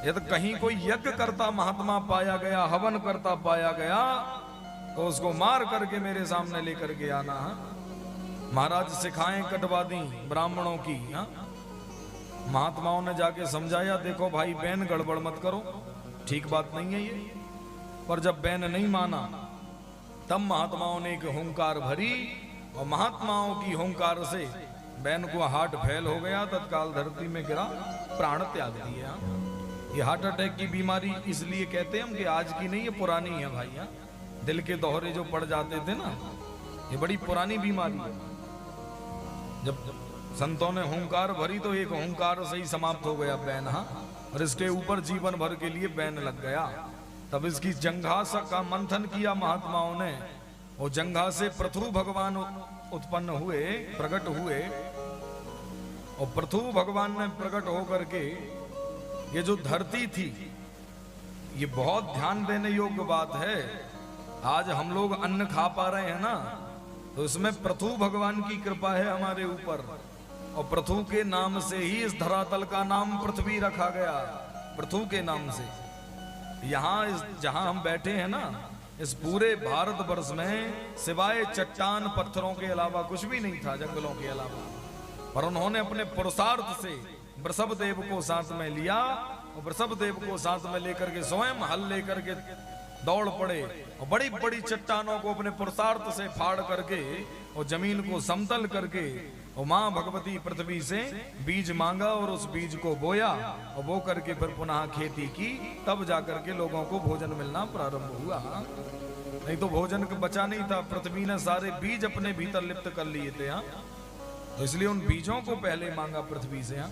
यदि कहीं कोई यज्ञ करता महात्मा पाया गया, हवन करता पाया गया, तो उसको मार करके मेरे सामने लेकर के आना। महाराज सिखाएं कटवा दी ब्राह्मणों की। महात्माओं ने जाके समझाया, देखो भाई बैन गड़बड़ मत करो, ठीक बात नहीं है ये। पर जब बैन नहीं माना तब महात्माओं ने एक हुंकार भरी, और महात्माओं की हुंकार से बैन को हार्ट फेल हो गया, तत्काल धरती में गिरा, प्राण त्याग दिया। ये हार्ट अटैक की बीमारी इसलिए कहते हैं हम कि आज की नहीं, ये पुरानी है भाई। दिल के दौरे जो पड़ जाते थे ना, ये बड़ी पुरानी बीमारी है। जब संतों ने हुंकार भरी तो एक हुंकार से ही समाप्त हो गया बैन। और इसके ऊपर जीवन भर के लिए बैन लग गया। तब इसकी जंघा का मंथन किया महात्माओं ने, और जंघा से पृथु भगवान उत्पन्न हुए, प्रकट हुए। और पृथु भगवान ने प्रकट होकर के ये जो धरती थी, ये बहुत ध्यान देने योग्य बात है। आज हम लोग अन्न खा पा रहे हैं ना, तो इसमें पृथु भगवान की कृपा है हमारे ऊपर। और पृथु के नाम से ही इस धरातल का नाम पृथ्वी रखा गया, पृथु के नाम से। यहाँ जहां हम बैठे हैं ना, इस पूरे भारतवर्ष में सिवाय चट्टान पत्थरों के अलावा कुछ भी नहीं था, जंगलों के अलावा। पर उन्होंने अपने पुरुषार्थ से वृषभ देव को साथ में लिया, और वृषभ देव को साथ में लेकर के स्वयं हल लेकर के दौड़ पड़े, और बड़ी बड़ी चट्टानों को अपने पुरुषार्थ से फाड़ करके और जमीन को समतल करके, और मां भगवती पृथ्वी से बीज मांगा और उस बीज को बोया, और बो करके फिर पुनः खेती की। तब जाकर के लोगों को भोजन मिलना प्रारंभ हुआ। नहीं तो भोजन बचा नहीं था, पृथ्वी ने सारे बीज अपने भीतर लिप्त कर लिए थे। तो इसलिए उन बीजों को पहले मांगा पृथ्वी से।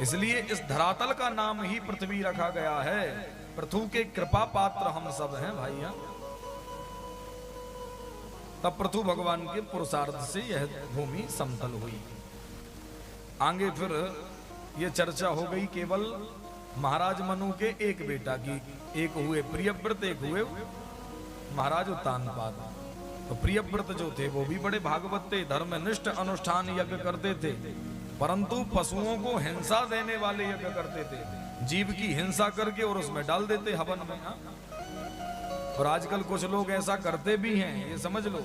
इसलिए इस धरातल का नाम ही पृथ्वी रखा गया है। पृथु के कृपा पात्र हम सब हैं भाई। तब पृथु भगवान के पुरुषार्थ से यह भूमि समतल हुई। आगे फिर यह चर्चा हो गई केवल महाराज मनु के एक बेटा की। एक हुए प्रियव्रत, एक हुए महाराज उत्तानपाद। तो प्रियव्रत जो थे वो भी बड़े भागवत थे, धर्मनिष्ठ अनुष्ठान यज्ञ करते थे, परंतु पशुओं को हिंसा देने वाले यज्ञ करते थे। जीव की हिंसा करके और उसमें डाल देते हवन में। और आजकल कुछ लोग ऐसा करते भी हैं, ये समझ लो।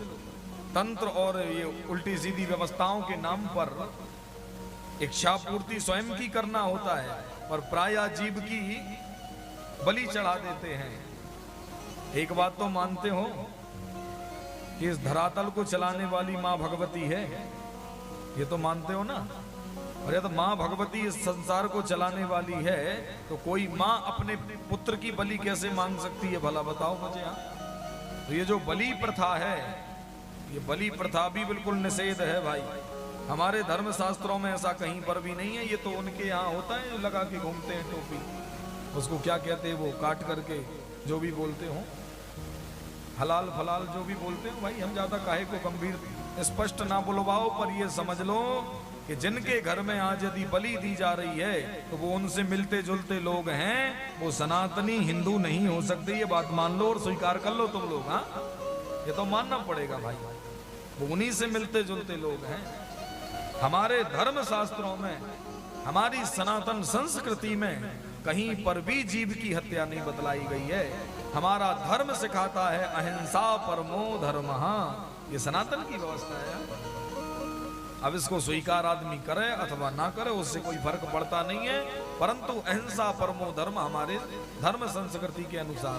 तंत्र और ये उल्टी सीधी व्यवस्थाओं के नाम पर इच्छा पूर्ति स्वयं की करना होता है, और प्रायः जीव की बलि चढ़ा देते हैं। एक बात तो मानते हो कि इस धरातल को चलाने वाली मां भगवती है, ये तो मानते हो ना। और यदि मां भगवती इस संसार को चलाने वाली है, तो कोई मां अपने पुत्र की बलि कैसे मांग सकती है भला बताओ मुझे। तो ये जो बलि प्रथा है, ये बलि प्रथा भी बिल्कुल निषेध है भाई। हमारे धर्म शास्त्रों में ऐसा कहीं पर भी नहीं है। ये तो उनके यहाँ होता है, लगा के घूमते हैं टोपी, उसको क्या कहते हैं वो, काट करके जो भी बोलते हो, हलाल फलाल जो भी बोलते हो भाई। हम ज्यादा काहे को गंभीर स्पष्ट ना बुलवाओ, पर ये समझ लो कि जिनके घर में आज यदि बलि दी जा रही है, तो वो उनसे मिलते जुलते लोग हैं, वो सनातनी हिंदू नहीं हो सकते। ये बात मान लो और स्वीकार कर लो तुम लोग। ये तो मानना पड़ेगा भाई, वो उन्हीं से मिलते जुलते लोग हैं। हमारे धर्म शास्त्रों में, हमारी सनातन संस्कृति में कहीं पर भी जीव की हत्या नहीं बतलाई गई है। हमारा धर्म सिखाता है अहिंसा परमो धर्मः। ये सनातन की व्यवस्था है। अब इसको स्वीकार आदमी करे अथवा ना करे, उससे कोई फर्क पड़ता नहीं है, परंतु अहिंसा परमो धर्म हमारे धर्म संस्कृति के अनुसार